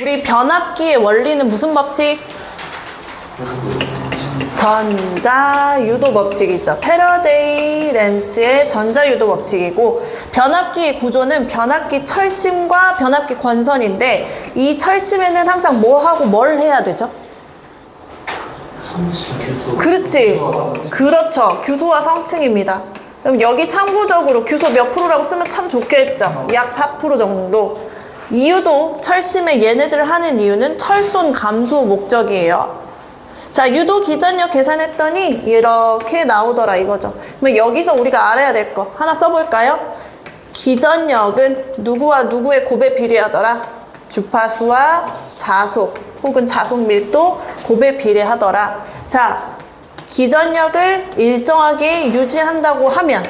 우리 변압기의 원리는 무슨 법칙? 전자유도 법칙이죠. 패러데이 렌츠의 전자유도 법칙이고, 변압기의 구조는 변압기 철심과 변압기 권선인데, 이 철심에는 항상 뭐하고 뭘 해야 되죠? 성층 규소. 그렇지. 그렇죠. 규소와 성층입니다. 그럼 여기 참고적으로 규소 몇 프로라고 쓰면 참 좋겠죠. 약 4% 정도. 이유도 철심에 얘네들 하는 이유는 철손 감소 목적이에요. 자, 유도 기전력 계산했더니 이렇게 나오더라 이거죠. 그럼 여기서 우리가 알아야 될 거 하나 써볼까요? 기전력은 누구와 누구의 곱에 비례하더라? 주파수와 자속 혹은 자속 밀도 곱에 비례하더라. 자, 기전력을 일정하게 유지한다고 하면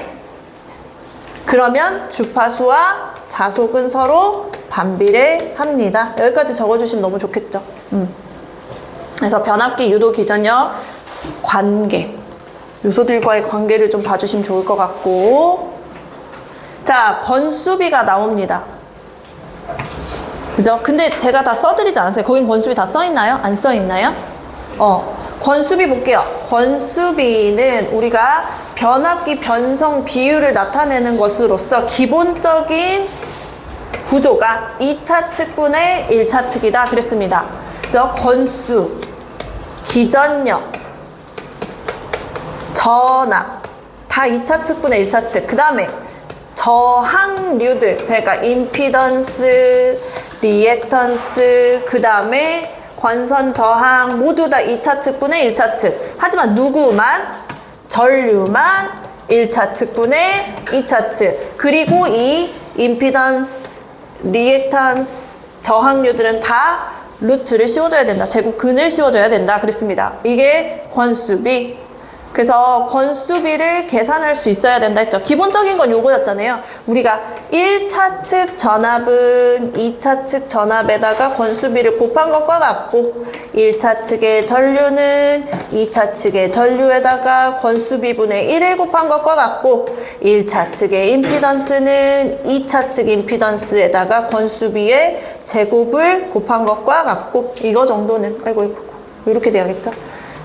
그러면 주파수와 자속은 서로 반비례합니다. 여기까지 적어주시면 너무 좋겠죠. 그래서 변압기 유도 기전력 관계, 요소들과의 관계를 좀 봐주시면 좋을 것 같고, 자, 권수비가 나옵니다. 그죠? 근데 제가 다 써드리지 않았어요. 거긴 권수비 다 써있나요? 안 써있나요? 권수비 볼게요. 권수비는 우리가 변압기 변성 비율을 나타내는 것으로서 기본적인 구조가 2차 측분의 1차 측이다 그랬습니다. 그죠? 권수, 기전력, 전압 다 2차 측분의 1차 측. 그 다음에 저항류들, 그러니까 임피던스, 리액턴스, 그 다음에 권선 저항 모두 다 2차 측분의 1차 측. 하지만 누구만? 전류만 1차 측분의 2차 측. 그리고 이 임피던스, 리액턴스, 저항류들은 다 루트를 씌워줘야 된다. 제곱근을 씌워줘야 된다. 그랬습니다. 이게 권수비. 그래서 권수비를 계산할 수 있어야 된다 했죠. 기본적인 건 요거였잖아요. 우리가 1차 측 전압은 2차 측 전압에다가 권수비를 곱한 것과 같고, 1차 측의 전류는 2차 측의 전류에다가 권수비분의 1을 곱한 것과 같고, 1차 측의 임피던스는 2차 측 임피던스에다가 권수비의 제곱을 곱한 것과 같고, 이거 정도는 아이고 이렇게 돼야겠죠.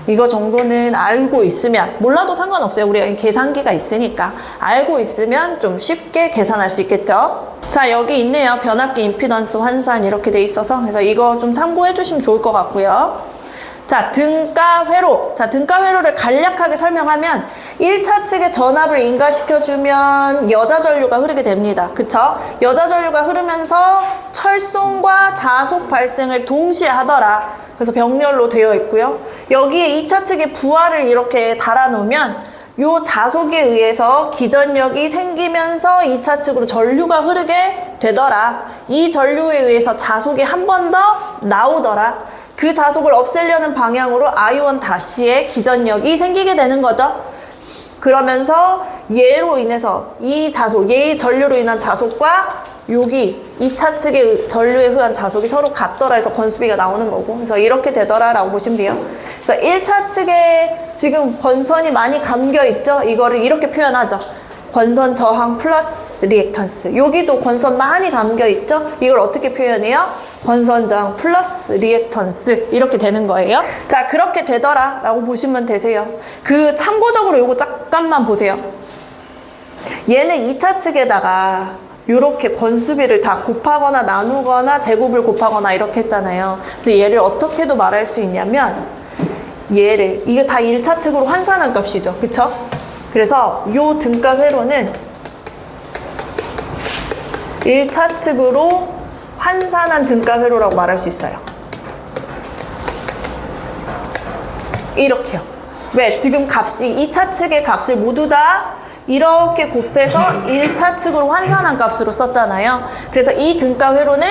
이거 정도는 알고 있으면, 몰라도 상관없어요. 우리가 계산기가 있으니까 알고 있으면 좀 쉽게 계산할 수 있겠죠. 자, 여기 있네요. 변압기 임피던스 환산 이렇게 돼 있어서, 그래서 이거 좀 참고해 주시면 좋을 것 같고요. 자, 등가 회로. 자, 등가 회로를 간략하게 설명하면 1차 측의 전압을 인가시켜주면 여자 전류가 흐르게 됩니다. 그쵸? 여자 전류가 흐르면서 철송과 자속 발생을 동시에 하더라. 그래서 병렬로 되어 있고요. 여기에 2차 측의 부하를 이렇게 달아놓으면 요 자속에 의해서 기전력이 생기면서 2차 측으로 전류가 흐르게 되더라. 이 전류에 의해서 자속이 한 번 더 나오더라. 그 자속을 없애려는 방향으로 I1-의 기전력이 생기게 되는 거죠. 그러면서 얘로 인해서 이 자속, 얘의 전류로 인한 자속과 여기 2차 측의 전류에 의한 자속이 서로 같더라 해서 권수비가 나오는 거고, 그래서 이렇게 되더라 라고 보시면 돼요. 그래서 1차 측에 지금 권선이 많이 감겨 있죠. 이거를 이렇게 표현하죠. 권선 저항 플러스 리액턴스. 여기도 권선 많이 감겨 있죠. 이걸 어떻게 표현해요? 권선 저항 플러스 리액턴스. 이렇게 되는 거예요. 자, 그렇게 되더라 라고 보시면 되세요. 그 참고적으로 요거 잠깐만 보세요. 얘는 2차 측에다가 요렇게 권수비를 다 곱하거나 나누거나 제곱을 곱하거나 이렇게 했잖아요. 근데 얘를 어떻게도 말할 수 있냐면, 얘를, 이게 다 1차 측으로 환산한 값이죠. 그쵸? 그래서 요 등가 회로는 1차 측으로 환산한 등가 회로라고 말할 수 있어요. 이렇게요. 왜? 지금 값이 2차 측의 값을 모두 다 이렇게 곱해서 1차 측으로 환산한 값으로 썼잖아요. 그래서 이 등가 회로는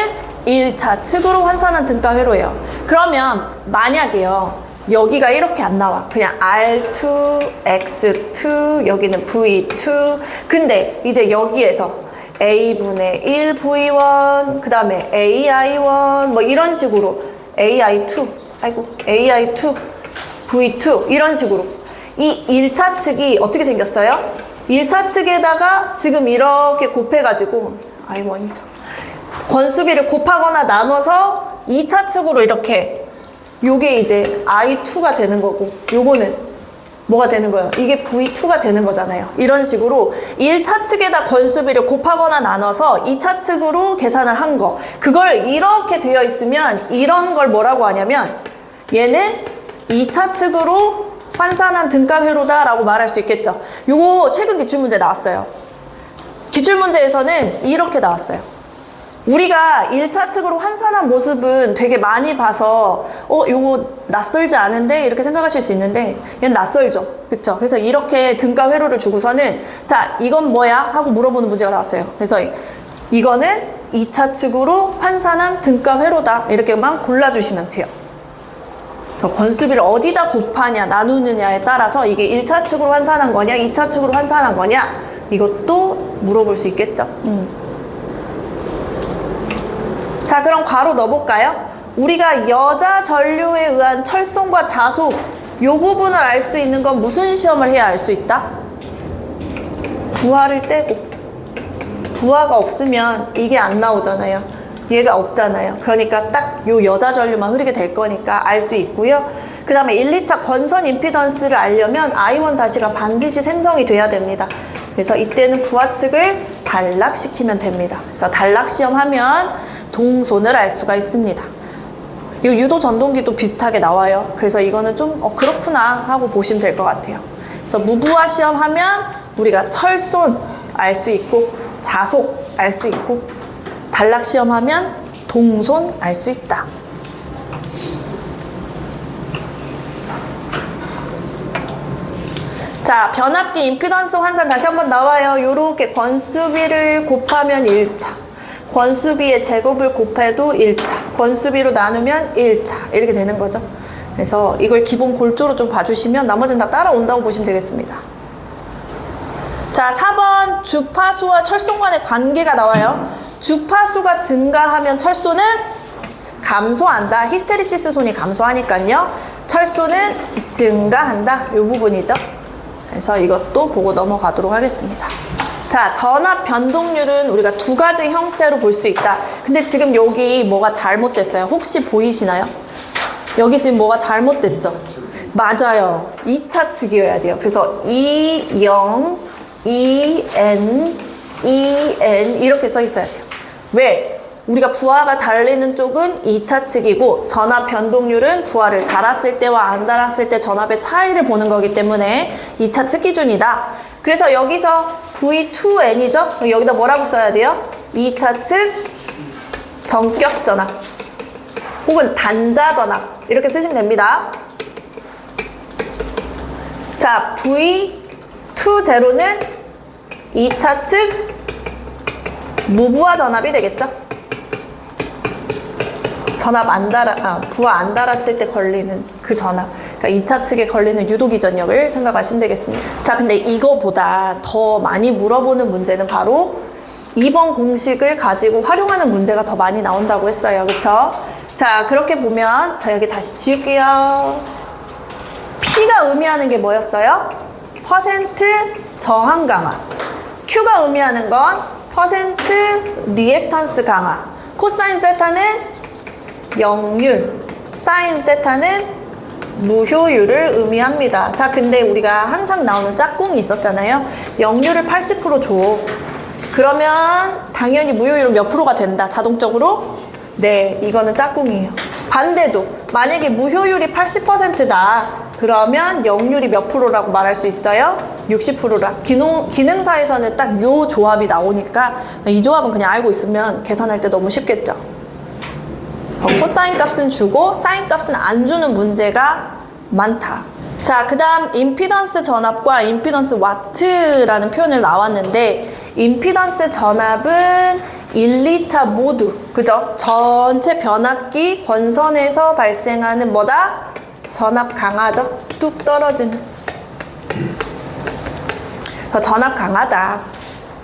1차 측으로 환산한 등가 회로예요. 그러면 만약에요, 여기가 이렇게 안 나와. 그냥 R2, X2, 여기는 V2. 근데 이제 여기에서 A분의 1 V1, 그 다음에 AI1, 뭐 이런 식으로 AI2, AI2, V2 이런 식으로 이 1차 측이 어떻게 생겼어요? 1차 측에다가 지금 이렇게 곱해가지고 I1이죠. 권수비를 곱하거나 나눠서 2차 측으로 이렇게 요게 이제 I2가 되는 거고 요거는 뭐가 되는 거예요? 이게 V2가 되는 거잖아요. 이런 식으로 1차 측에다 건수비를 곱하거나 나눠서 2차 측으로 계산을 한 거. 그걸 이렇게 되어 있으면 이런 걸 뭐라고 하냐면 얘는 2차 측으로 환산한 등가회로다 라고 말할 수 있겠죠. 요거 최근 기출문제 나왔어요. 기출문제에서는 이렇게 나왔어요. 우리가 1차 측으로 환산한 모습은 되게 많이 봐서 요거 낯설지 않은데 이렇게 생각하실 수 있는데 얘는 낯설죠. 그쵸? 그래서 이렇게 등가 회로를 주고서는 자 이건 뭐야? 하고 물어보는 문제가 나왔어요. 그래서 이거는 2차 측으로 환산한 등가 회로다 이렇게만 골라주시면 돼요. 그래서 건수비를 어디다 곱하냐 나누느냐에 따라서 이게 1차 측으로 환산한 거냐 2차 측으로 환산한 거냐 이것도 물어볼 수 있겠죠. 자 그럼 괄호 넣어볼까요? 우리가 여자 전류에 의한 철송과 자속 요 부분을 알 수 있는 건 무슨 시험을 해야 알 수 있다? 부하를 떼고 부하가 없으면 이게 안 나오잖아요. 얘가 없잖아요. 그러니까 딱 요 여자 전류만 흐르게 될 거니까 알 수 있고요. 그 다음에 1, 2차 건선 임피던스를 알려면 I1-가 반드시 생성이 돼야 됩니다. 그래서 이때는 부하 측을 단락시키면 됩니다. 그래서 단락 시험하면 동손을 알 수가 있습니다. 이 유도 전동기도 비슷하게 나와요. 그래서 이거는 좀 그렇구나 하고 보시면 될 것 같아요. 그래서 무부하 시험하면 우리가 철손 알 수 있고 자속 알 수 있고 단락 시험하면 동손 알 수 있다. 자, 변압기 임피던스 환산 다시 한번 나와요. 요렇게 건수비를 곱하면 1차. 권수비의 제곱을 곱해도 1차, 권수비로 나누면 1차 이렇게 되는 거죠. 그래서 이걸 기본 골조로 좀 봐주시면 나머지는 다 따라온다고 보시면 되겠습니다. 자, 4번 주파수와 철송 간의 관계가 나와요. 주파수가 증가하면 철소는 감소한다. 히스테리시스 손이 감소하니까요. 철소는 증가한다. 이 부분이죠. 그래서 이것도 보고 넘어가도록 하겠습니다. 자, 전압 변동률은 우리가 두 가지 형태로 볼 수 있다. 근데 지금 여기 뭐가 잘못됐어요? 혹시 보이시나요? 여기 지금 뭐가 잘못됐죠? 맞아요. 2차 측이어야 돼요. 그래서 E0, EN, EN 이렇게 써 있어야 돼요. 왜? 우리가 부하가 달리는 쪽은 2차 측이고 전압 변동률은 부하를 달았을 때와 안 달았을 때 전압의 차이를 보는 거기 때문에 2차 측 기준이다. 그래서 여기서 V2N이죠? 여기다 뭐라고 써야 돼요? 2차 측 전격 전압 혹은 단자 전압 이렇게 쓰시면 됩니다. 자, V2제로는 2차 측 무부하 전압이 되겠죠? 전압 안 부하 안 달았을 때 걸리는 그 전압. 그러니까 2차 측에 걸리는 유도기전력을 생각하시면 되겠습니다. 자, 근데 이거보다 더 많이 물어보는 문제는 바로 2번 공식을 가지고 활용하는 문제가 더 많이 나온다고 했어요. 그쵸? 자, 그렇게 보면 자, 여기 다시 지울게요. P가 의미하는 게 뭐였어요? 퍼센트 저항 강화. Q가 의미하는 건 퍼센트 리액턴스 강화. 코사인 세타는 역률, 사인 세타는 무효율을 의미합니다. 자, 근데 우리가 항상 나오는 짝꿍이 있었잖아요. 역률을 80% 줘. 그러면 당연히 무효율은 몇 프로가 된다. 자동적으로? 네, 이거는 짝꿍이에요. 반대도 만약에 무효율이 80%다. 그러면 역률이 몇 프로라고 말할 수 있어요? 60%라. 기능사에서는 딱 요 조합이 나오니까 이 조합은 그냥 알고 있으면 계산할 때 너무 쉽겠죠. 코사인 값은 주고 사인 값은 안 주는 문제가 많다. 자, 그 다음 임피던스 전압과 임피던스 와트라는 표현을 나왔는데 임피던스 전압은 1, 2차 모두 그죠? 전체 변압기 권선에서 발생하는 뭐다? 전압 강하죠? 뚝 떨어지는 전압 강하다.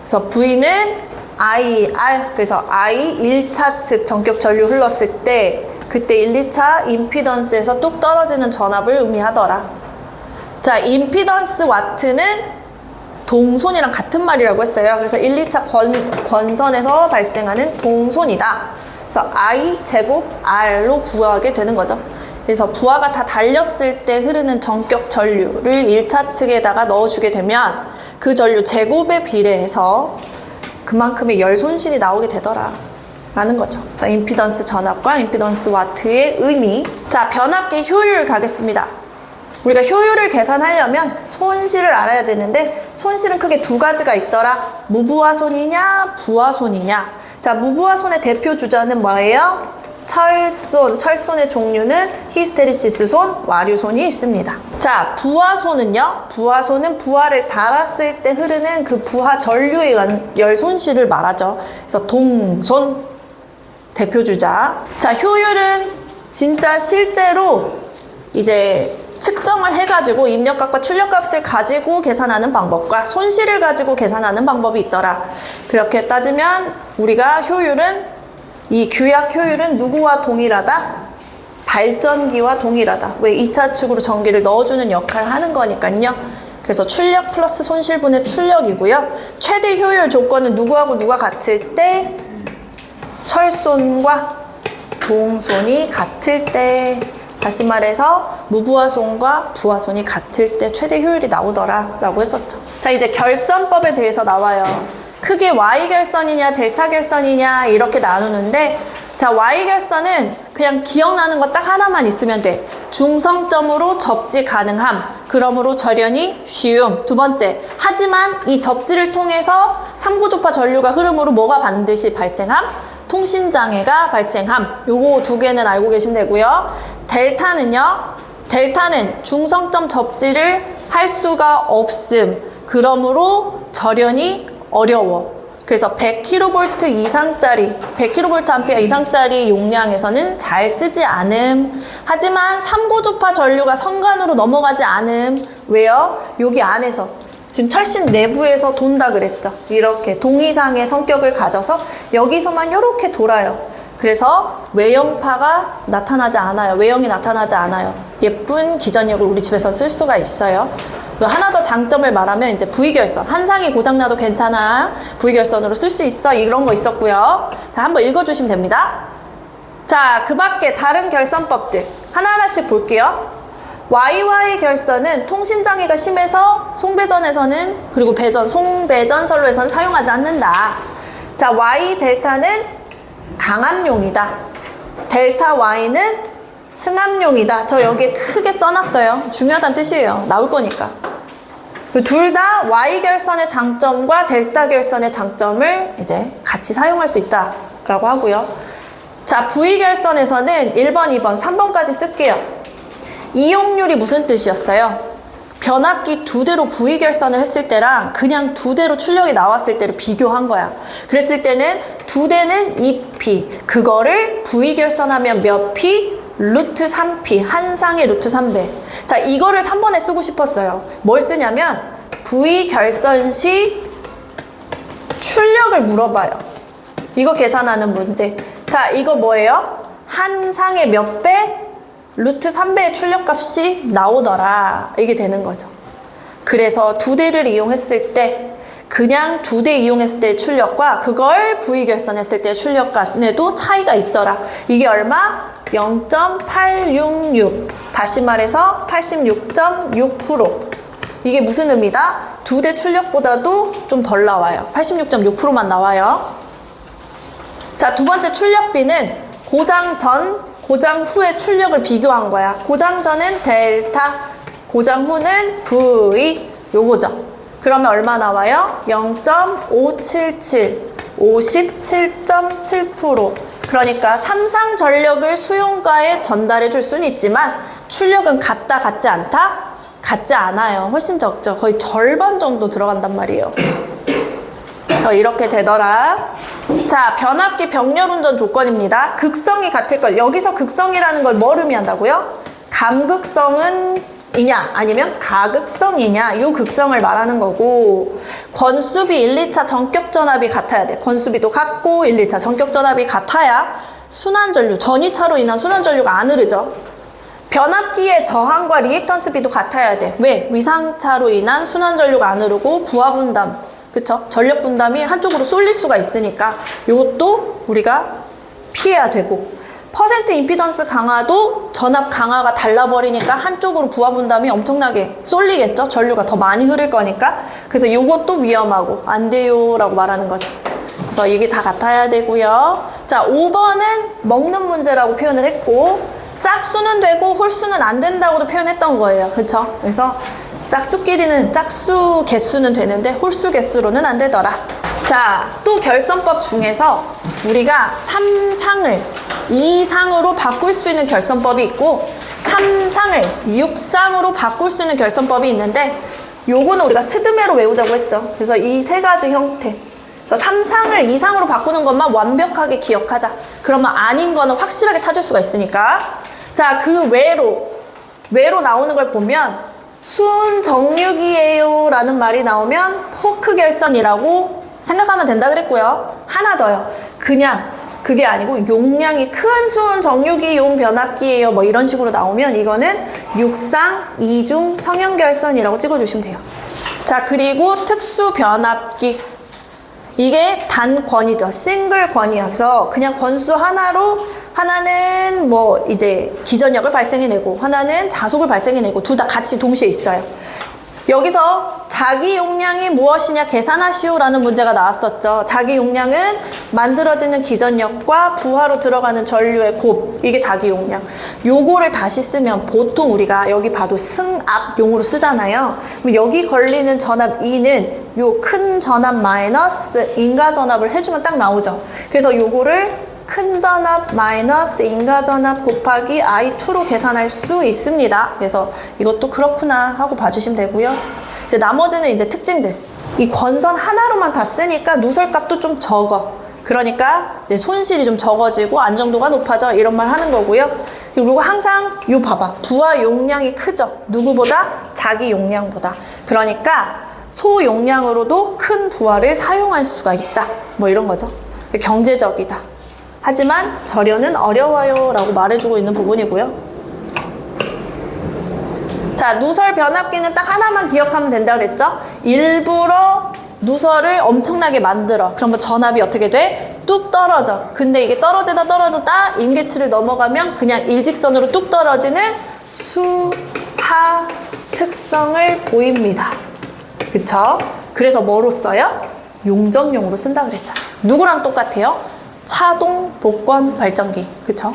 그래서 V는 IR, 그래서 I 1차 측 전격 전류 흘렀을 때 그때 1, 2차 임피던스에서 뚝 떨어지는 전압을 의미하더라. 자, 임피던스 와트는 동손이랑 같은 말이라고 했어요. 그래서 1, 2차 권선에서 발생하는 동손이다. 그래서 I 제곱 R로 구하게 되는 거죠. 그래서 부하가 다 달렸을 때 흐르는 전격 전류를 1차 측에다가 넣어주게 되면 그 전류 제곱에 비례해서 그만큼의 열 손실이 나오게 되더라 라는 거죠. 임피던스 전압과 임피던스 와트의 의미. 자, 변압기 효율 가겠습니다. 우리가 효율을 계산하려면 손실을 알아야 되는데 손실은 크게 두 가지가 있더라. 무부하손이냐 부하손이냐. 자, 무부하손의 대표 주자는 뭐예요? 철손. 철손의 종류는 히스테리시스손, 와류손이 있습니다. 자, 부하손은요. 부하손은 부하를 달았을 때 흐르는 그 부하 전류의 열 손실을 말하죠. 그래서 동손 대표 주자. 자, 효율은 진짜 실제로 이제 측정을 해가지고 입력값과 출력값을 가지고 계산하는 방법과 손실을 가지고 계산하는 방법이 있더라. 그렇게 따지면 우리가 효율은 이 규약 효율은 누구와 동일하다? 발전기와 동일하다. 왜? 2차 축으로 전기를 넣어주는 역할을 하는 거니까요. 그래서 출력 플러스 손실분의 출력이고요. 최대 효율 조건은 누구하고 누가 같을 때? 철손과 동손이 같을 때. 다시 말해서 무부하손과 부하손이 같을 때 최대 효율이 나오더라 라고 했었죠. 자, 이제 결선법에 대해서 나와요. 크게 Y결선이냐 델타결선이냐 이렇게 나누는데, 자, Y결선은 그냥 기억나는 거 딱 하나만 있으면 돼. 중성점으로 접지 가능함. 그러므로 절연이 쉬움. 두 번째, 하지만 이 접지를 통해서 3구조파 전류가 흐름으로 뭐가 반드시 발생함? 통신장애가 발생함. 요거 두 개는 알고 계시면 되고요. 델타는요. 델타는 중성점 접지를 할 수가 없음. 그러므로 절연이 어려워. 그래서 100kV 이상짜리, 100kVA 이상짜리 용량에서는 잘 쓰지 않음. 하지만 3구조파 전류가 선간으로 넘어가지 않음. 왜요? 여기 안에서 지금 철신 내부에서 돈다 그랬죠. 이렇게 동의상의 성격을 가져서 여기서만 이렇게 돌아요. 그래서 외형파가 나타나지 않아요. 외형이 나타나지 않아요. 예쁜 기전력을 우리 집에서 쓸 수가 있어요. 하나 더 장점을 말하면 이제 V결선. 한상이 고장나도 괜찮아. V결선으로 쓸 수 있어. 이런 거 있었고요. 자, 한번 읽어주시면 됩니다. 자, 그 밖에 다른 결선법들 하나하나씩 볼게요. YY 결선은 통신장애가 심해서 송배전에서는, 그리고 송배전 선로에서는 사용하지 않는다. 자, Y 델타는 강압용이다. 델타 Y는 승압용이다. 저 여기에 크게 써놨어요. 중요하다는 뜻이에요. 나올 거니까. 둘 다 Y결선의 장점과 델타 결선의 장점을 이제 같이 사용할 수 있다라고 하고요. 자, V결선에서는 1번, 2번, 3번까지 쓸게요. 이용률이 무슨 뜻이었어요? 변압기 두 대로 V결선을 했을 때랑 그냥 두 대로 출력이 나왔을 때를 비교한 거야. 그랬을 때는 두 대는 2P. 그거를 V결선하면 몇 P? 루트 3P. 한 쌍의 루트 3배. 자, 이거를 3번에 쓰고 싶었어요. 뭘 쓰냐면 V결선 시 출력을 물어봐요. 이거 계산하는 문제. 자, 이거 뭐예요? 한 쌍의 몇 배? 루트 3배의 출력값이 나오더라. 이게 되는 거죠. 그래서 두 대를 이용했을 때, 그냥 두 대 이용했을 때의 출력과 그걸 V결선했을 때의 출력값에도 차이가 있더라. 이게 얼마? 0.866. 다시 말해서 86.6%. 이게 무슨 의미다? 두 대 출력보다도 좀 덜 나와요. 86.6%만 나와요. 자, 두 번째 출력비는 고장 전, 고장 후의 출력을 비교한 거야. 고장 전은 델타, 고장 후는 V, 요거죠. 그러면 얼마 나와요? 0.577, 57.7%. 그러니까 삼상 전력을 수용가에 전달해 줄 수는 있지만 출력은 같다, 같지 않다? 같지 않아요. 훨씬 적죠. 거의 절반 정도 들어간단 말이에요. 이렇게 되더라. 자, 변압기 병렬 운전 조건입니다. 극성이 같을 걸. 여기서 극성이라는 걸 뭘 의미한다고요? 감극성은 이냐 아니면 가극성이냐, 요 극성을 말하는 거고, 권수비 1, 2차 전격 전압이 같아야 돼. 권수비도 같고 1, 2차 전격 전압이 같아야 순환전류, 전이차로 인한 순환전류가 안 흐르죠. 변압기의 저항과 리액턴스비도 같아야 돼. 왜? 위상차로 인한 순환전류가 안 흐르고 부하분담, 그쵸? 전력분담이 한쪽으로 쏠릴 수가 있으니까 이것도 우리가 피해야 되고, 퍼센트 임피던스 강화도 전압 강화가 달라버리니까 한쪽으로 부하 분담이 엄청나게 쏠리겠죠. 전류가 더 많이 흐를 거니까. 그래서 이것도 위험하고 안 돼요 라고 말하는 거죠. 그래서 이게 다 같아야 되고요. 자, 5번은 먹는 문제라고 표현을 했고, 짝수는 되고 홀수는 안 된다고도 표현했던 거예요. 그쵸? 그래서 짝수끼리는 짝수 개수는 되는데 홀수 개수로는 안 되더라. 자, 또 결선법 중에서 우리가 3상을 2상으로 바꿀 수 있는 결선법이 있고 3상을 6상으로 바꿀 수 있는 결선법이 있는데, 요거는 우리가 스드메로 외우자고 했죠. 그래서 이 세 가지 형태. 그래서 3상을 2상으로 바꾸는 것만 완벽하게 기억하자. 그러면 아닌 거는 확실하게 찾을 수가 있으니까. 자, 그 외로 나오는 걸 보면 순정육이에요 라는 말이 나오면 포크 결선이라고 생각하면 된다 그랬고요. 하나 더요. 그냥 그게 아니고 용량이 큰 순정유기용 변압기예요 뭐 이런 식으로 나오면 이거는 육상 이중 성형결선이라고 찍어주시면 돼요. 자, 그리고 특수 변압기, 이게 단권이죠. 싱글 권이야. 그래서 그냥 권수 하나로 하나는 뭐 이제 기전력을 발생해내고 하나는 자속을 발생해내고 둘 다 같이 동시에 있어요. 여기서 자기 용량이 무엇이냐 계산하시오 라는 문제가 나왔었죠. 자기 용량은 만들어지는 기전력과 부하로 들어가는 전류의 곱, 이게 자기 용량. 요거를 다시 쓰면 보통 우리가 여기 봐도 승압용으로 쓰잖아요. 그럼 여기 걸리는 전압 E는 요 큰 전압 마이너스 인가 전압을 해주면 딱 나오죠. 그래서 요거를 큰 전압 마이너스 인가 전압 곱하기 I2로 계산할 수 있습니다. 그래서 이것도 그렇구나 하고 봐주시면 되고요. 이제 나머지는 이제 특징들. 이 권선 하나로만 다 쓰니까 누설값도 좀 적어. 그러니까 이제 손실이 좀 적어지고 안정도가 높아져. 이런 말 하는 거고요. 그리고 항상 요 봐봐. 부하 용량이 크죠. 누구보다? 자기 용량보다. 그러니까 소용량으로도 큰 부하를 사용할 수가 있다. 뭐 이런 거죠. 경제적이다. 하지만 절연은 어려워요 라고 말해주고 있는 부분이고요. 자, 누설 변압기는 딱 하나만 기억하면 된다 그랬죠? 일부러 누설을 엄청나게 만들어. 그러면 전압이 어떻게 돼? 뚝 떨어져. 근데 이게 떨어지다 임계치를 넘어가면 그냥 일직선으로 뚝 떨어지는 수하 특성을 보입니다. 그쵸? 그래서 뭐로 써요? 용접용으로 쓴다 그랬죠. 누구랑 똑같아요? 차동 복권 발전기. 그쵸?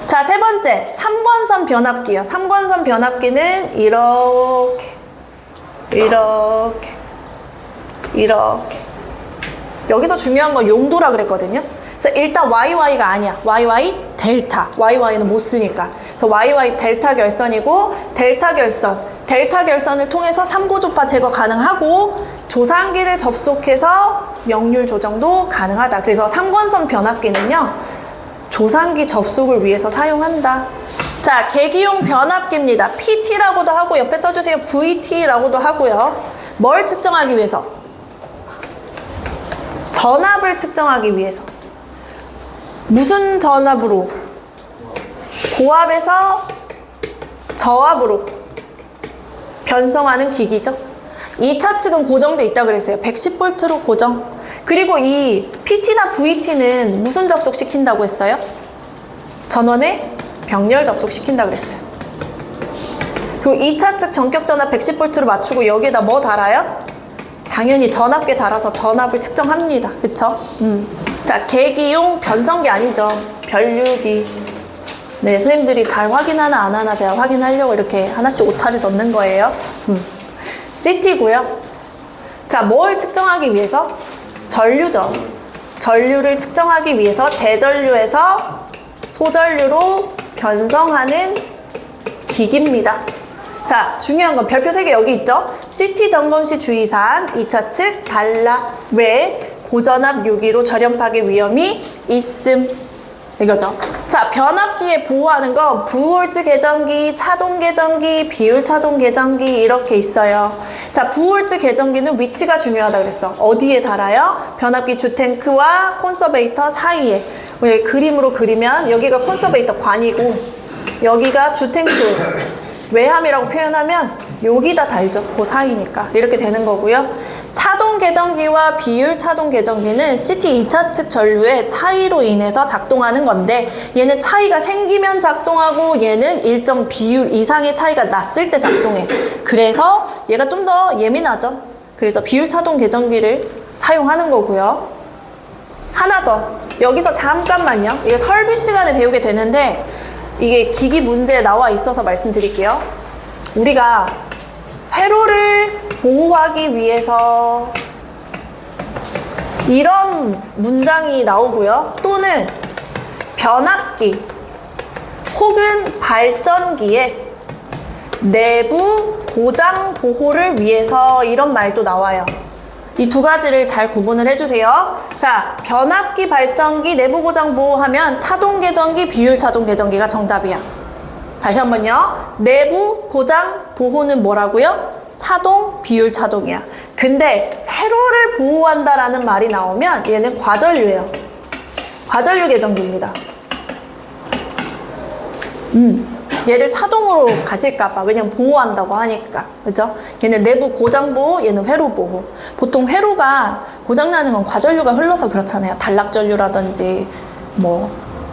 자, 세 번째 3권선 변압기요. 3권선 변압기는 이렇게 여기서 중요한 건 용도라 그랬거든요. 그래서 일단 YY가 아니야. YY 델타. YY는 못 쓰니까. 그래서 YY 델타 결선이고, 델타 결선을 통해서 3고조파 제거 가능하고 조상기를 접속해서 역률 조정도 가능하다. 그래서 3권선 변압기는요, 조상기 접속을 위해서 사용한다. 자, 계기용 변압기입니다. PT라고도 하고 옆에 써주세요. VT라고도 하고요. 뭘 측정하기 위해서? 전압을 측정하기 위해서. 무슨 전압으로? 고압에서 저압으로 변성하는 기기죠. 2차 측은 고정돼 있다고 그랬어요. 110V로 고정. 그리고 이 PT나 VT는 무슨 접속시킨다고 했어요? 전원에 병렬 접속시킨다고 그랬어요. 그리고 2차 측 전격 전압 110V로 맞추고 여기에다 뭐 달아요? 당연히 전압계 달아서 전압을 측정합니다. 그쵸? 자, 계기용 변성기 아니죠. 변류기. 네, 선생님들이 잘 확인하나 안 하나 제가 확인하려고 이렇게 하나씩 오타를 넣는 거예요. CT고요. 자, 뭘 측정하기 위해서? 전류죠. 전류를 측정하기 위해서 대전류에서 소전류로 변성하는 기기입니다. 자, 중요한 건 별표 3개 여기 있죠? CT 점검 시 주의사항 2차 측 달라. 왜? 고전압 유기로 절연 파괴 위험이 있음. 이거죠. 자, 변압기에 보호하는 건 부홀즈 개전기, 차동 개전기, 비율 차동 개전기 이렇게 있어요. 자, 부홀즈 개전기는 위치가 중요하다 그랬어. 어디에 달아요? 변압기 주탱크와 콘서베이터 사이에. 왜 그림으로 그리면 여기가 콘서베이터 관이고 여기가 주탱크 외함이라고 표현하면 여기다 달죠. 그 사이니까 이렇게 되는 거고요. 차동 차동 계정기와 비율 차동 계정기는 CT 2차 측 전류의 차이로 인해서 작동하는 건데 얘는 차이가 생기면 작동하고 얘는 일정 비율 이상의 차이가 났을 때 작동해. 그래서 얘가 좀 더 예민하죠. 그래서 비율 차동 계정기를 사용하는 거고요. 하나 더. 여기서 잠깐만요. 이게 설비 시간에 배우게 되는데 이게 기기 문제에 나와 있어서 말씀드릴게요. 우리가 회로를 보호하기 위해서 이런 문장이 나오고요. 또는 변압기 혹은 발전기의 내부 고장 보호를 위해서 이런 말도 나와요. 이 두 가지를 잘 구분을 해주세요. 자, 변압기, 발전기, 내부 고장 보호하면 차동 계정기, 비율 차동 계정기가 정답이야. 다시 한번요. 내부 고장 보호는 뭐라고요? 차동, 비율 차동이야. 근데 회로를 보호한다라는 말이 나오면 얘는 과전류예요. 과전류 계정기입니다. 얘를 차동으로 가실까봐. 왜냐면 보호한다고 하니까. 그죠? 얘는 내부 고장 보호, 얘는 회로 보호. 보통 회로가 고장나는 건 과전류가 흘러서 그렇잖아요. 단락전류라든지, 뭐,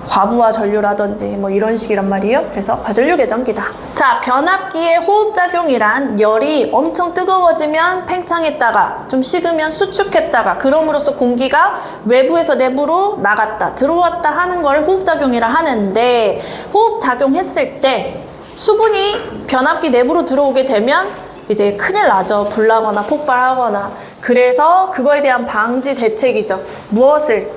과부하 전류라든지, 뭐 이런 식이란 말이에요. 그래서 과전류 계정기다. 자, 변압기의 호흡작용이란 열이 엄청 뜨거워지면 팽창했다가, 좀 식으면 수축했다가, 그럼으로써 공기가 외부에서 내부로 나갔다, 들어왔다 하는 걸 호흡작용이라 하는데, 호흡작용했을 때 수분이 변압기 내부로 들어오게 되면 이제 큰일 나죠. 불나거나 폭발하거나. 그래서 그거에 대한 방지 대책이죠. 무엇을?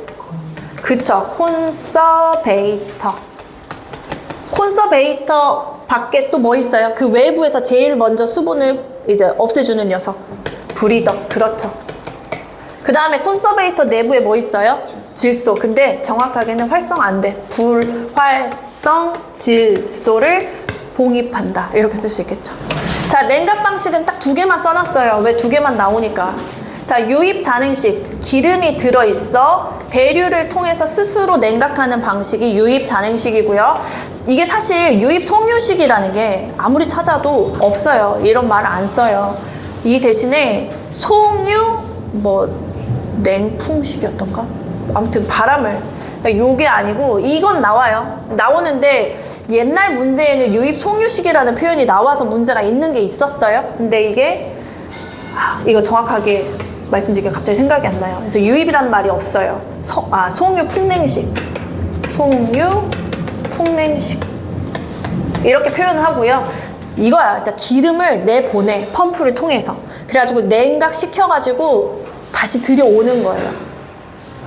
그쵸. 콘서베이터. 콘서베이터 밖에 또 뭐 있어요? 그 외부에서 제일 먼저 수분을 이제 없애주는 녀석. 브리더. 그렇죠. 그 다음에 콘서베이터 내부에 뭐 있어요? 질소. 근데 정확하게는 활성 안 돼. 불활성 질소를 봉입한다. 이렇게 쓸 수 있겠죠. 자, 냉각 방식은 딱 두 개만 써놨어요. 왜 두 개만 나오니까. 자, 유입 잔행식. 기름이 들어있어 대류를 통해서 스스로 냉각하는 방식이 유입 잔행식이고요. 이게 사실 유입 송유식이라는 게 아무리 찾아도 없어요. 이런 말을 안 써요. 이 대신에 송유 뭐 냉풍식이었던가? 아무튼 바람을, 그러니까 요게 아니고 이건 나와요. 나오는데 옛날 문제에는 유입 송유식이라는 표현이 나와서 문제가 있는 게 있었어요. 근데 이게 이거 정확하게 말씀드리기가 갑자기 생각이 안 나요. 그래서 유입이라는 말이 없어요. 송유 풍냉식. 송유 풍냉식. 이렇게 표현을 하고요. 이거야. 진짜 기름을 내보내. 펌프를 통해서. 그래가지고 냉각시켜가지고 다시 들여오는 거예요.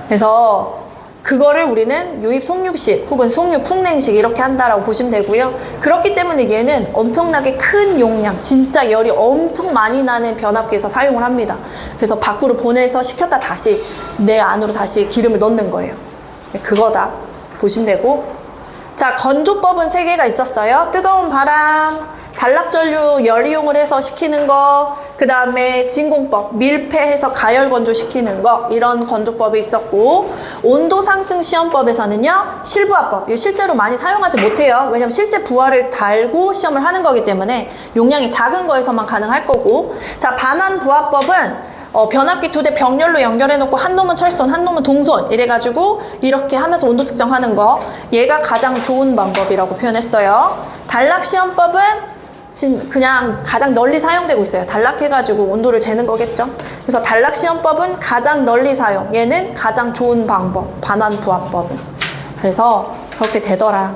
그래서 그거를 우리는 유입 송유식 혹은 송유 풍냉식 이렇게 한다라고 보시면 되고요. 그렇기 때문에 얘는 엄청나게 큰 용량, 진짜 열이 엄청 많이 나는 변압기에서 사용을 합니다. 그래서 밖으로 보내서 식혔다 다시 내 안으로 다시 기름을 넣는 거예요. 그거다 보시면 되고. 자, 건조법은 3개가 있었어요. 뜨거운 바람, 단락전류 열 이용을 해서 식히는 거, 그 다음에 진공법, 밀폐해서 가열 건조시키는 거, 이런 건조법이 있었고, 온도 상승 시험법에서는요, 실부하법. 이거 실제로 많이 사용하지 못해요. 왜냐면 실제 부하를 달고 시험을 하는 거기 때문에 용량이 작은 거에서만 가능할 거고. 자, 반환 부하법은 변압기 2대 병렬로 연결해 놓고 한 놈은 철손, 한 놈은 동손 이래가지고 이렇게 하면서 온도 측정하는 거, 얘가 가장 좋은 방법이라고 표현했어요. 단락 시험법은 그냥 가장 널리 사용되고 있어요. 단락해가지고 온도를 재는 거겠죠. 그래서 단락 시험법은 가장 널리 사용, 얘는 가장 좋은 방법, 반환 부하법은. 그래서 그렇게 되더라.